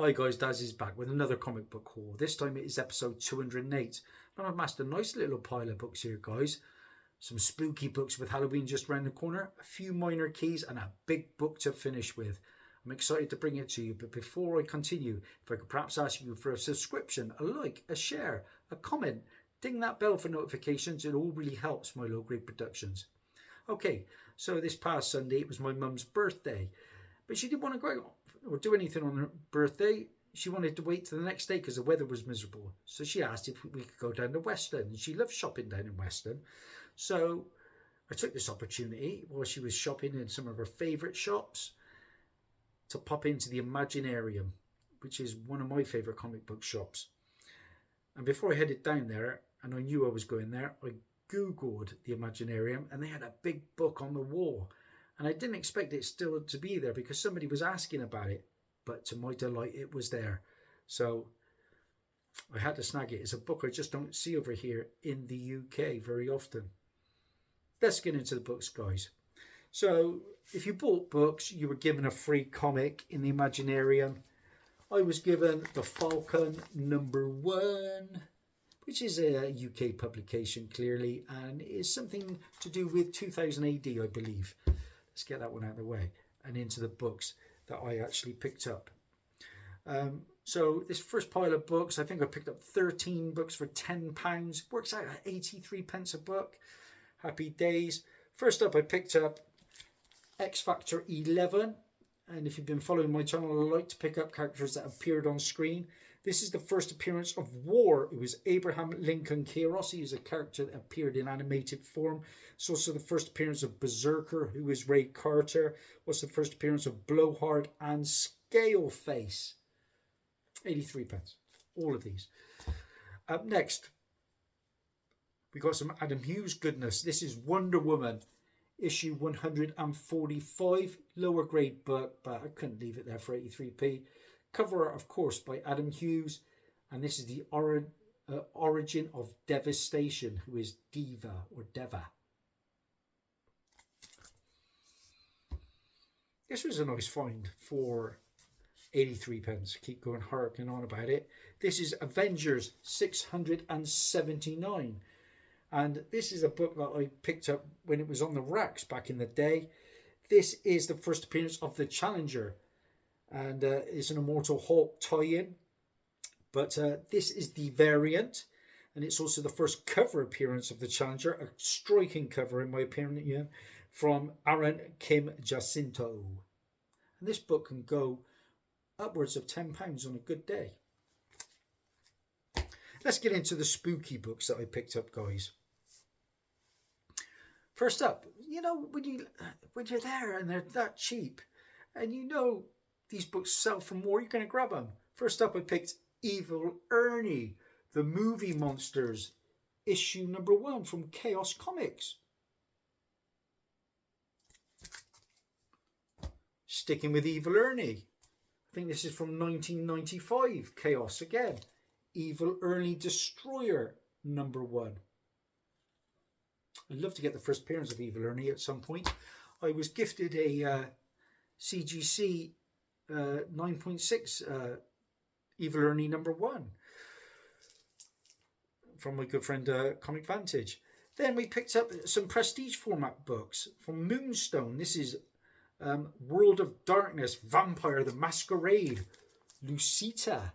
Hi guys, Dazzie back with another comic book haul. This time it is episode 208. And I've amassed a nice little pile of books here, guys. Some spooky books with Halloween just round the corner, a few minor keys, and a big book to finish with. I'm excited to bring it to you, but before I continue, if I could perhaps ask you for a subscription, a like, a share, a comment, ding that bell for notifications. It all really helps my low-grade productions. Okay, so this past Sunday it was my mum's birthday, but she didn't want to go out or do anything on her birthday. She wanted to wait till the next day because the weather was miserable. So she asked if we could go down to Weston, and she loves shopping down in Weston. So I took this opportunity while she was shopping in some of her favourite shops to pop into the Imaginarium, which is one of my favourite comic book shops. And before I headed down there, and I knew I was going there, I Googled the Imaginarium, and they had a big book on the wall. And I didn't expect it still to be there because somebody was asking about it. But to my delight, it was there. So I had to snag it. It's a book I just don't see over here in the UK very often. Let's get into the books, guys. So if you bought books, you were given a free comic in the Imaginarium. I was given The Falcon #1, which is a UK publication, clearly, and is something to do with 2000 AD, I believe. Let's get that one out of the way and into the books that I actually picked up. So this first pile of books, I think I picked up 13 books for £10. Works out at 83 pence a book. Happy days. First up, I picked up X Factor 11. And if you've been following my channel, I like to pick up characters that appeared on screen. This is the first appearance of War. It was Abraham Lincoln Kairos. He is a character that appeared in animated form. It's also the first appearance of Berserker, who is Ray Carter. What's the first appearance of Blowhard and Scaleface. 83 pence. All of these. Up next, we got some Adam Hughes goodness. This is Wonder Woman, issue 145. Lower grade book, but I couldn't leave it there for 83p. Cover art, of course, by Adam Hughes. And this is the origin of Devastation, who is Diva or Deva. This was a nice find for 83 pence. Keep going harking on about it. This is Avengers 679. And this is a book that I picked up when it was on the racks back in the day. This is the first appearance of the Challenger. And it's an Immortal Hulk tie-in. But this is the variant. And it's also the first cover appearance of the Challenger. A striking cover, in my opinion, from Aaron Kim Jacinto. And this book can go upwards of £10 on a good day. Let's get into the spooky books that I picked up, guys. First up, you know, when you're there and they're that cheap, and you know these books sell for more, you're going to grab them. First up, I picked Evil Ernie, the Movie Monsters, issue #1 from Chaos Comics. Sticking with Evil Ernie, I think this is from 1995, Chaos again. Evil Ernie Destroyer #1. I'd love to get the first appearance of Evil Ernie at some point. I was gifted a CGC 9.6 Evil Ernie #1 from my good friend Comic Vantage. Then we picked up some prestige format books from Moonstone. This is World of Darkness, Vampire the Masquerade, Lucita.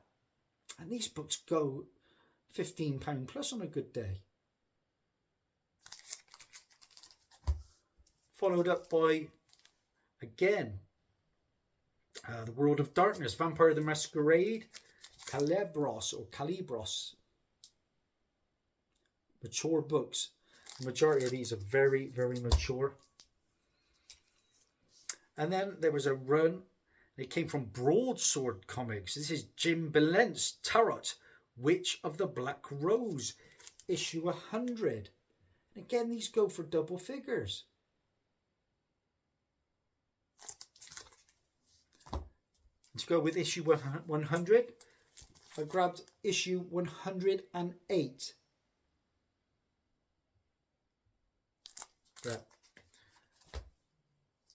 And these books go £15 plus on a good day. Followed up by, again, the World of Darkness, Vampire the Masquerade, Calibros. Mature books. The majority of these are very, very mature. And then there was a run. It came from Broadsword Comics. This is Jim Balent's Tarot, Witch of the Black Rose, issue 100. And again, these go for double figures. And to go with issue 100, I grabbed issue 108. But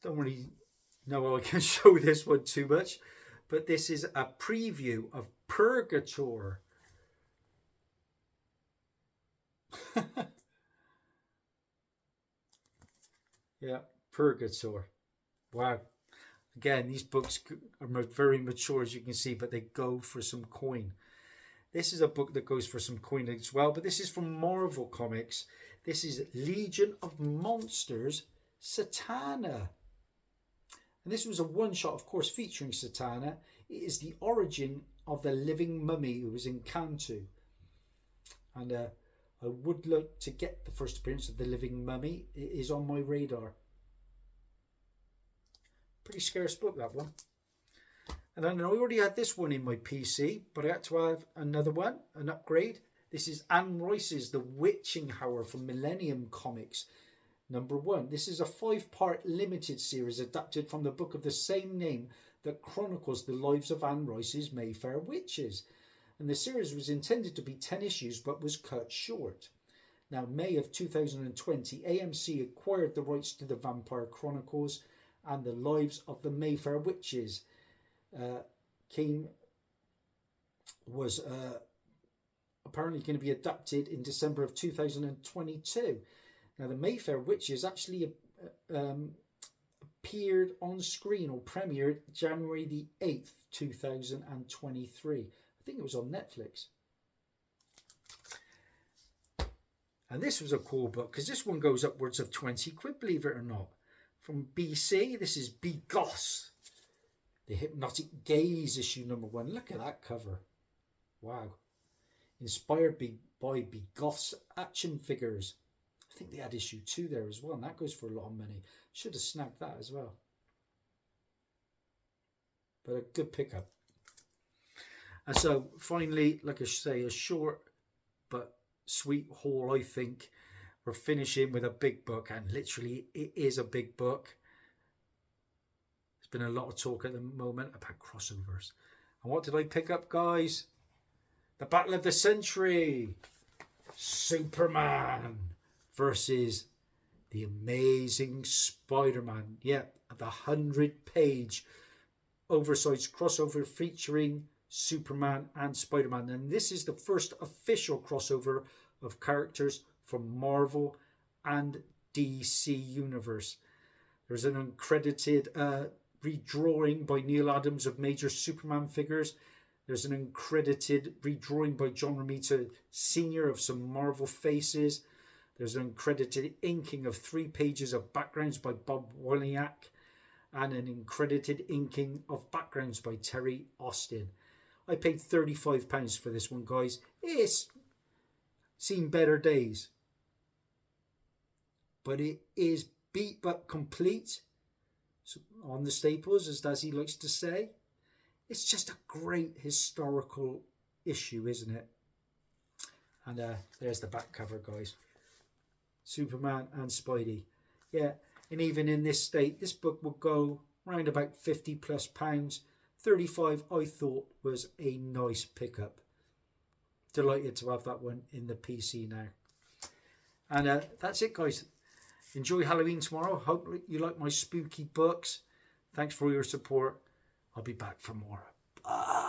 don't really know how I can show this one too much. but this is a preview of Purgator. Yeah, Purgator. Wow. Again, these books are very mature, as you can see, but they go for some coin. This is a book that goes for some coin as well, but this is from Marvel Comics. This is Legion of Monsters, Satana. And this was a one-shot, of course, featuring Satana. It is the origin of the living mummy who was in Cantu. And I would like to get the first appearance of the living mummy. It is on my radar. Pretty scarce book, that one. And then I already had this one in my PC, but I had to have another one, an upgrade. This is Anne Rice's The Witching Hour from Millennium Comics, #1. This is a 5-part limited series adapted from the book of the same name that chronicles the lives of Anne Rice's Mayfair witches. And the series was intended to be 10 issues, but was cut short. Now, May of 2020, AMC acquired the rights to the Vampire Chronicles and the Lives of the Mayfair Witches. Was apparently going to be adapted in December of 2022. Now, the Mayfair Witches actually appeared on screen or premiered January the 8th, 2023. I think it was on Netflix. And this was a cool book because this one goes upwards of 20 quid, believe it or not. From BC, this is Bigos, The Hypnotic Gaze, issue #1. Look at that cover. Wow. Inspired by Bigos action figures. I think they had issue 2 there as well, and that goes for a lot of money. Should have snagged that as well. But a good pickup. And so finally, like I say, a short but sweet haul, I think. We're finishing with a big book, and literally it is a big book. There's been a lot of talk at the moment about crossovers. And what did I pick up, guys? The Battle of the Century. Superman versus the Amazing Spider-Man. Yeah, the 100-page oversized crossover featuring Superman and Spider-Man. And this is the first official crossover of characters from Marvel and DC Universe. There's an uncredited redrawing by Neil Adams of major Superman figures. There's an uncredited redrawing by John Romita Sr. of some Marvel faces. There's an uncredited inking of 3 pages of backgrounds by Bob Wozniak, and an uncredited inking of backgrounds by Terry Austin. I paid £35 for this one, guys. It's seen better days, but it is beat but complete on the staples, as Dazzie likes to say. It's just a great historical issue, isn't it? And there's the back cover, guys. Superman and Spidey. Yeah, and even in this state, this book will go around about £50+ £35 I thought was a nice pickup. Delighted to have that one in the PC now. And that's it, guys. Enjoy Halloween tomorrow. Hope you like my spooky books. Thanks for your support. I'll be back for more. Bye.